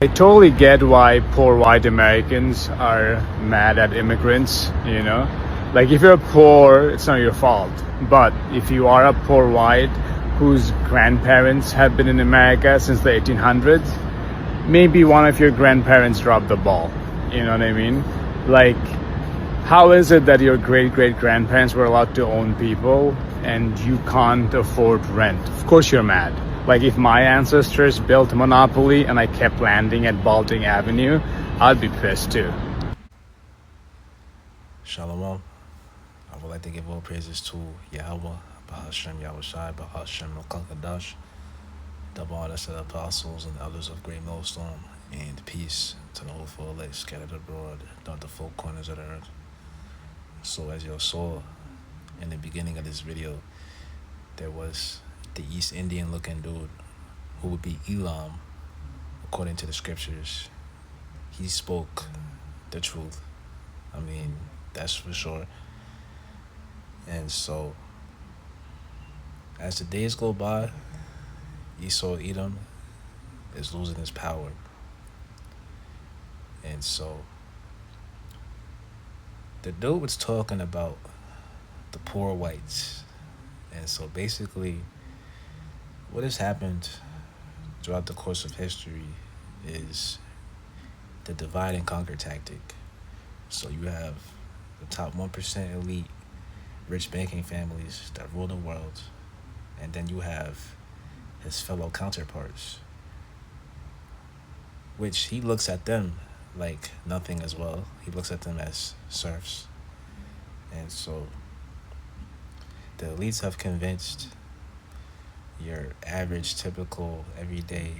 I totally get why poor white Americans are mad at immigrants, you know? Like, if you're poor, it's not your fault. But if you are a poor white whose grandparents have been in America since the 1800s, maybe one of your grandparents dropped the ball. You know what I mean? Like, how is it that your great great grandparents were allowed to own people and you can't afford rent? Of course you're mad. Like, if my ancestors built Monopoly and I kept landing at Baldwin Avenue, I'd be pissed too. Shalom. I would like to give all praises to Yahweh, Bahashem Yahushai, Bahashem Makakadash, the bonnets of the apostles and elders of Great Millstone, and peace to the hopeful elect scattered abroad throughout the four corners of the earth. So as you saw in the beginning of this video, there was the East Indian looking dude who would be Elam according to the scriptures. He spoke the truth. I mean, that's for sure. And so as the days go by, Esau Edom is losing his power. And so the dude was talking about the poor whites. And so basically what has happened throughout the course of history is the divide and conquer tactic. So you have the top 1% elite rich banking families that rule the world, and then you have his fellow counterparts, which he looks at them like nothing as well. He looks at them as serfs. And so the elites have convinced your average, typical, everyday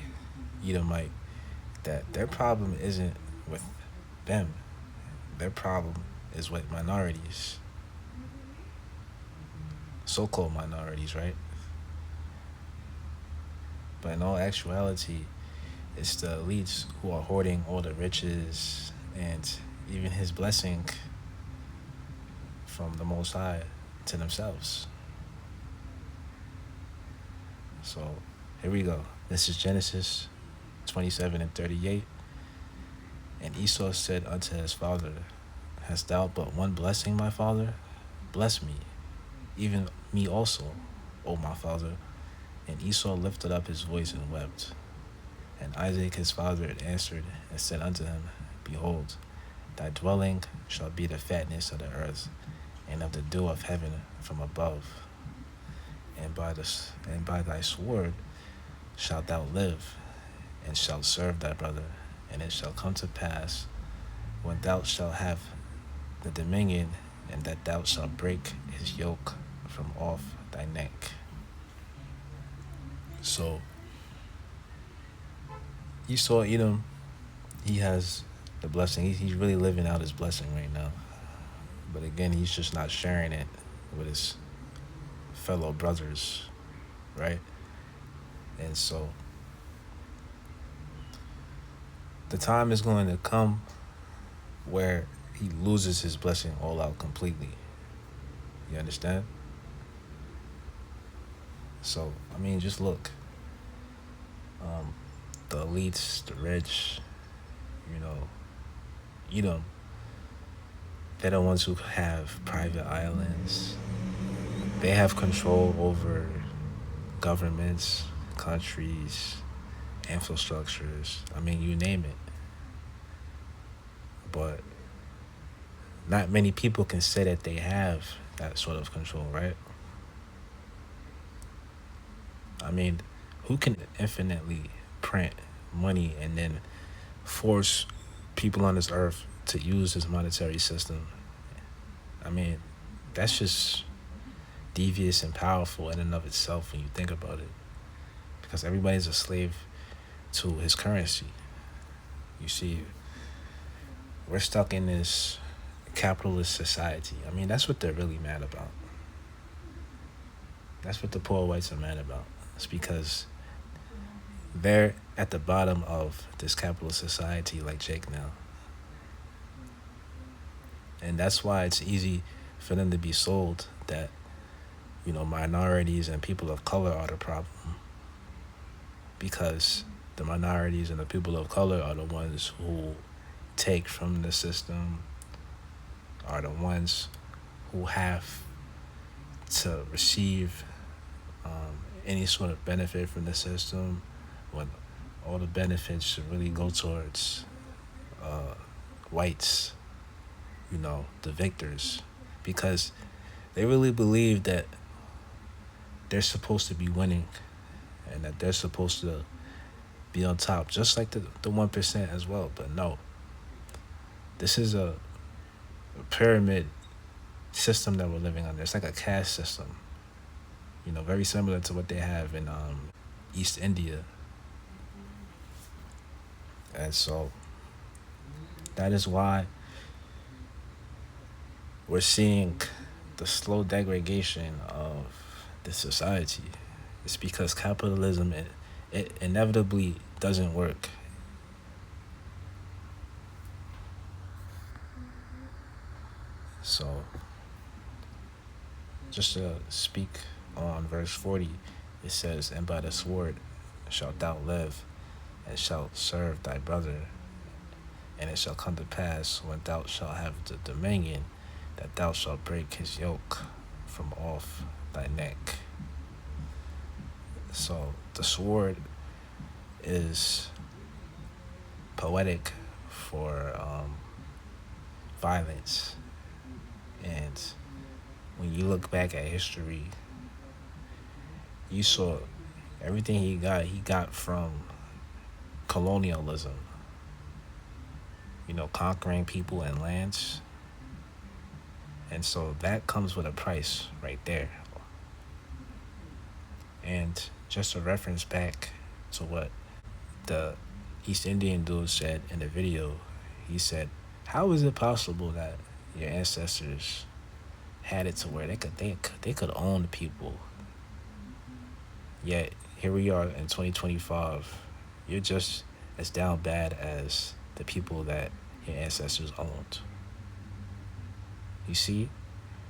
Edomite that their problem isn't with them. Their problem is with minorities. So-called minorities, right? But in all actuality, it's the elites who are hoarding all the riches and even his blessing from the Most High to themselves. So here we go. This is Genesis 27 and 38. And Esau said unto his father, Hast thou but one blessing, my father? Bless me, even me also, O my father. And Esau lifted up his voice and wept. And Isaac his father had answered and said unto him, Behold, thy dwelling shall be the fatness of the earth, and of the dew of heaven from above. And by thy sword shalt thou live, and shalt serve thy brother. And it shall come to pass, when thou shalt have the dominion, and that thou shalt break his yoke from off thy neck. So Esau Edom, he has the blessing. He's really living out his blessing right now. But again, he's just not sharing it with his fellow brothers, right? And so the time is going to come where he loses his blessing all out completely. You understand? So, I mean, just look. The elites, the rich, Edom, they're the ones who have private islands. They have control over governments, countries, infrastructures. I mean, you name it. But not many people can say that they have that sort of control, right? I mean, who can infinitely print money and then force people on this earth to use this monetary system? I mean, that's just devious and powerful in and of itself when you think about it. Because everybody's a slave to his currency. You see, we're stuck in this capitalist society. I mean, that's what they're really mad about. That's what the poor whites are mad about. It's because they're at the bottom of this capitalist society like Jake now. And that's why it's easy for them to be sold that, minorities and people of color are the problem. Because the minorities and the people of color are the ones who take from the system, are the ones who have to receive any sort of benefit from the system, when all the benefits should really go towards whites, the victors, because they really believe that they're supposed to be winning and that they're supposed to be on top, just like the 1% as well. But no, this is a pyramid system that we're living under. It's like a caste system, very similar to what they have in East India. And so that is why we're seeing the slow degradation of the society. It's because capitalism, it inevitably doesn't work. So, just to speak on verse 40, it says, "And by the sword shalt thou live, and shalt serve thy brother. And it shall come to pass, when thou shalt have the dominion, that thou shalt break his yoke from off thy neck." So the sword is poetic for violence. And when you look back at history, you saw everything he got from colonialism. Conquering people and lands. And so that comes with a price right there. And just to reference back to what the East Indian dude said in the video, he said, how is it possible that your ancestors had it to where they could own the people, yet here we are in 2025, you're just as down bad as the people that your ancestors owned? You see,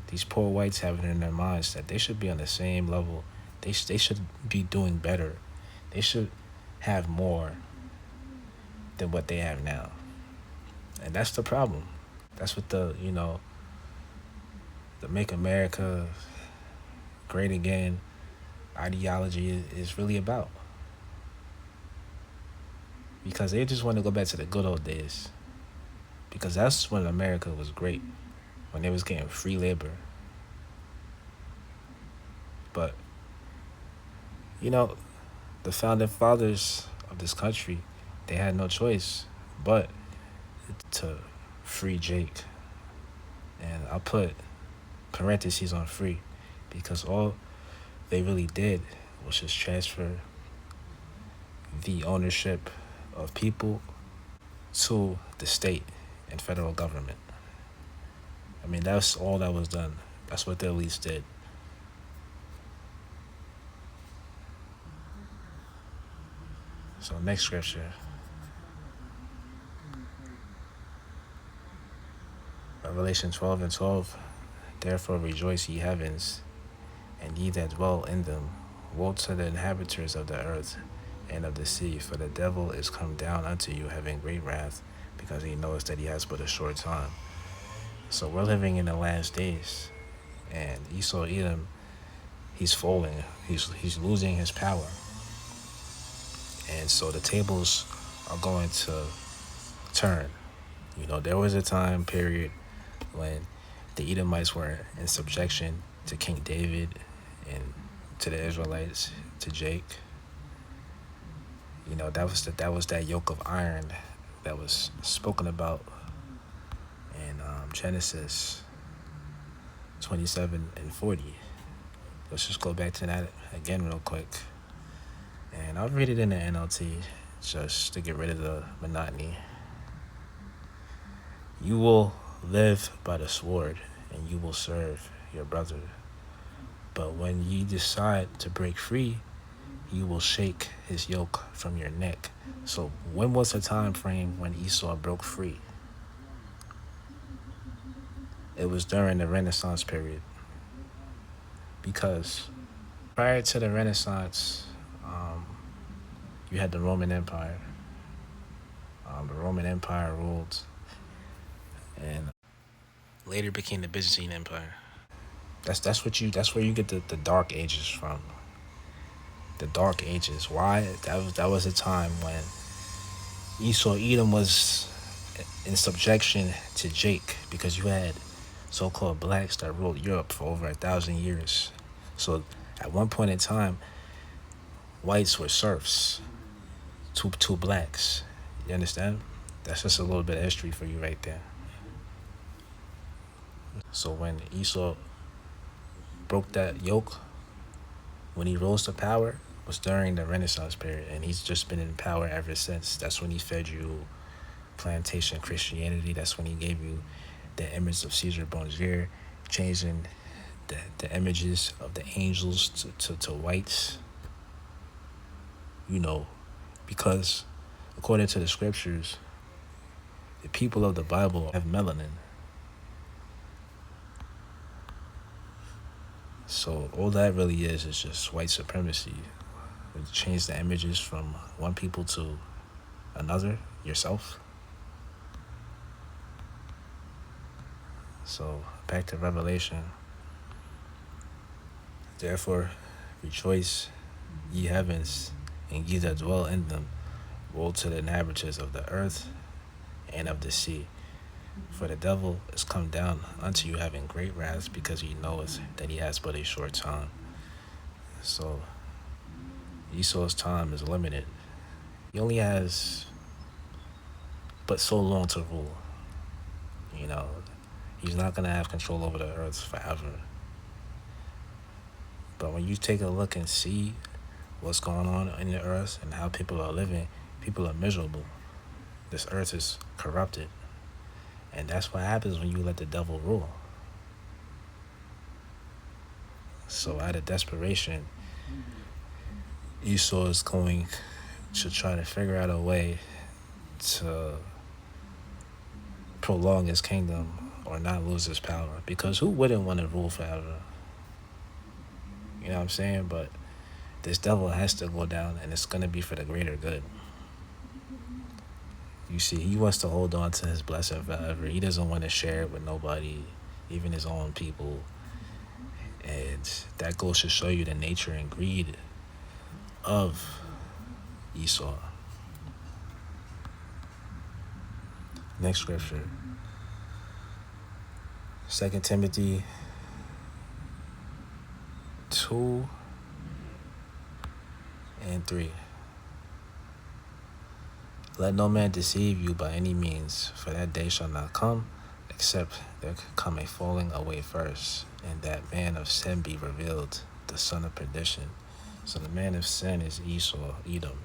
these poor whites have it in their minds that they should be on the same level. They should be doing better. They should have more than what they have now. And that's the problem. That's what the Make America Great Again ideology is really about. Because they just want to go back to the good old days. Because that's when America was great, when they was getting free labor. But, the founding fathers of this country, they had no choice but to free Jake. And I'll put parentheses on free, because all they really did was just transfer the ownership of people to the state and federal government. I mean, that's all that was done. That's what the elites did. So next scripture. Revelation 12:12. Therefore rejoice, ye heavens, and ye that dwell in them. Woe to the inhabitants of the earth and of the sea, for the devil is come down unto you, having great wrath, because he knows that he has but a short time. So we're living in the last days, and Esau Edom, he's falling. He's losing his power. And so the tables are going to turn. There was a time period when the Edomites were in subjection to King David and to the Israelites, to Jake. That was that yoke of iron that was spoken about in Genesis 27 and 40. Let's just go back to that again real quick. And I'll read it in the NLT just to get rid of the monotony. You will live by the sword, and you will serve your brother. But when you decide to break free, you will shake his yoke from your neck. So when was the time frame when Esau broke free? It was during the Renaissance period. Because prior to the Renaissance, you had the Roman Empire. The Roman Empire ruled and later became the Byzantine Empire. That's where you get the Dark Ages from. The Dark Ages. Why? That was a time when Esau Edom was in subjection to Jake, because you had so-called blacks that ruled Europe for over 1,000 years. So at one point in time, whites were serfs to blacks. You understand? That's just a little bit of history for you right there. So when Esau broke that yoke, when he rose to power, was during the Renaissance period, and he's just been in power ever since. That's when he fed you plantation Christianity. That's when he gave you the image of Caesar Borgia, changing the images of the angels to whites. Because according to the scriptures, the people of the Bible have melanin. So all that really is just white supremacy. We change the images from one people to another, yourself. So back to Revelation. Therefore, rejoice, ye heavens, and ye that dwell in them. Woe to the inhabitants of the earth and of the sea. For the devil is come down unto you having great wrath, because he knoweth that he has but a short time. So Esau's time is limited. He only has but so long to rule. He's not going to have control over the earth forever. But when you take a look and see what's going on in the earth and how people are living, people are miserable. This earth is corrupted. And that's what happens when you let the devil rule. So out of desperation, Esau is going to try to figure out a way to prolong his kingdom or not lose his power. Because who wouldn't want to rule forever? You know what I'm saying? But this devil has to go down, and it's going to be for the greater good. You see, he wants to hold on to his blessing forever. He doesn't want to share it with nobody, even his own people. And that goes to show you the nature and greed of Esau. Next scripture. 2 Timothy 2 and 3. Let no man deceive you by any means, for that day shall not come, except there come a falling away first, and that man of sin be revealed, the son of perdition. So the man of sin is Esau, Edom.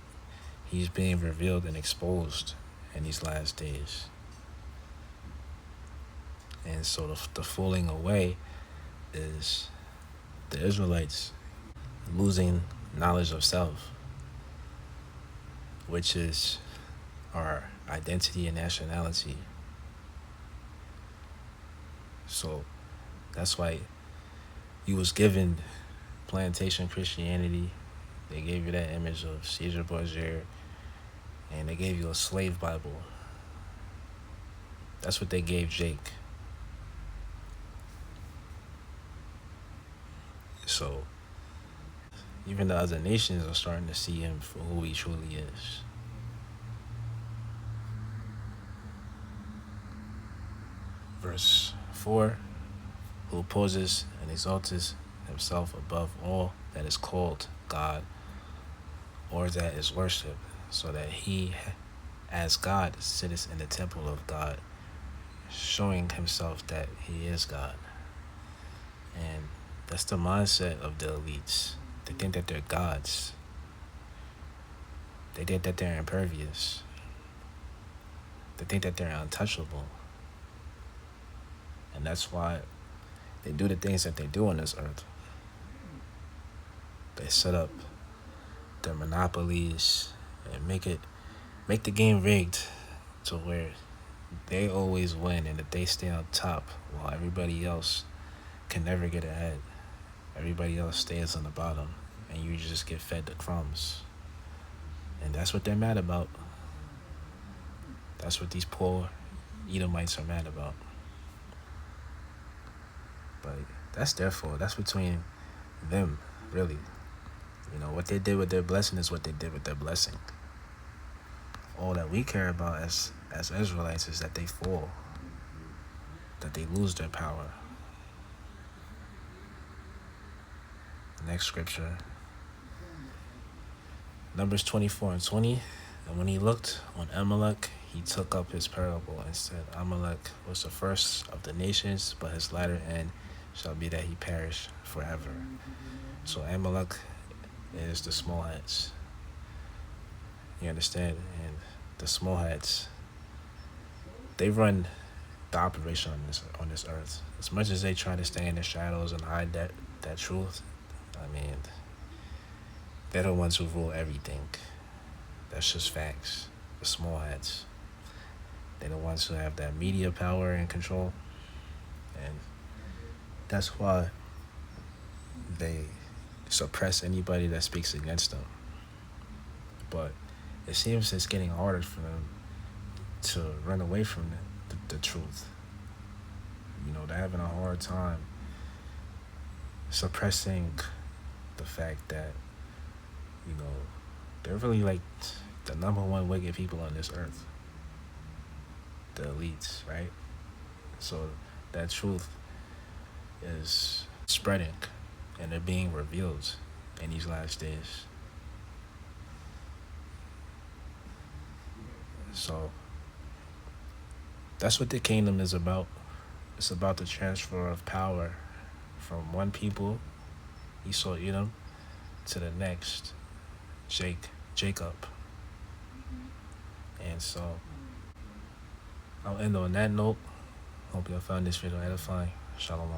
He's being revealed and exposed in these last days. And so the falling away is the Israelites losing knowledge of self, which is our identity and nationality. So that's why you was given plantation Christianity. They gave you that image of Caesar Borgia, and they gave you a slave Bible. That's what they gave Jake. So even the other nations are starting to see him for who he truly is. Verse 4, who opposes and exalts himself above all that is called God or that is worshipped, so that he as God sitteth in the temple of God, showing himself that he is God. And that's the mindset of the elites. They think that they're gods. They think that they're impervious. They think that they're untouchable. And that's why they do the things that they do on this earth. They set up their monopolies and make the game rigged to where they always win, and that they stay on top while everybody else can never get ahead. Everybody else stays on the bottom, and you just get fed the crumbs. And that's what they're mad about. That's what these poor Edomites are mad about. But that's their fault. That's between them, really. What they did with their blessing is what they did with their blessing. All that we care about as Israelites is that they fall, that they lose their power. Next scripture, Numbers 24:20. And when he looked on Amalek, he took up his parable and said, Amalek was the first of the nations, but his latter end shall be that he perish forever. So Amalek is the small hats. You understand? And the small hats, they run the operation on this earth. As much as they try to stay in the shadows and hide that truth, I mean, they're the ones who rule everything. That's just facts. The small hats. They're the ones who have that media power and control. And that's why they suppress anybody that speaks against them. But it seems it's getting harder for them to run away from the truth. They're having a hard time suppressing the fact that, they're really like the number one wicked people on this earth. The elites, right? So that truth is spreading and they're being revealed in these last days. So that's what the kingdom is about. It's about the transfer of power from one people, Esau, Edom, to the next, Jacob. And so I'll end on that note. Hope y'all found this video edifying. Shalom.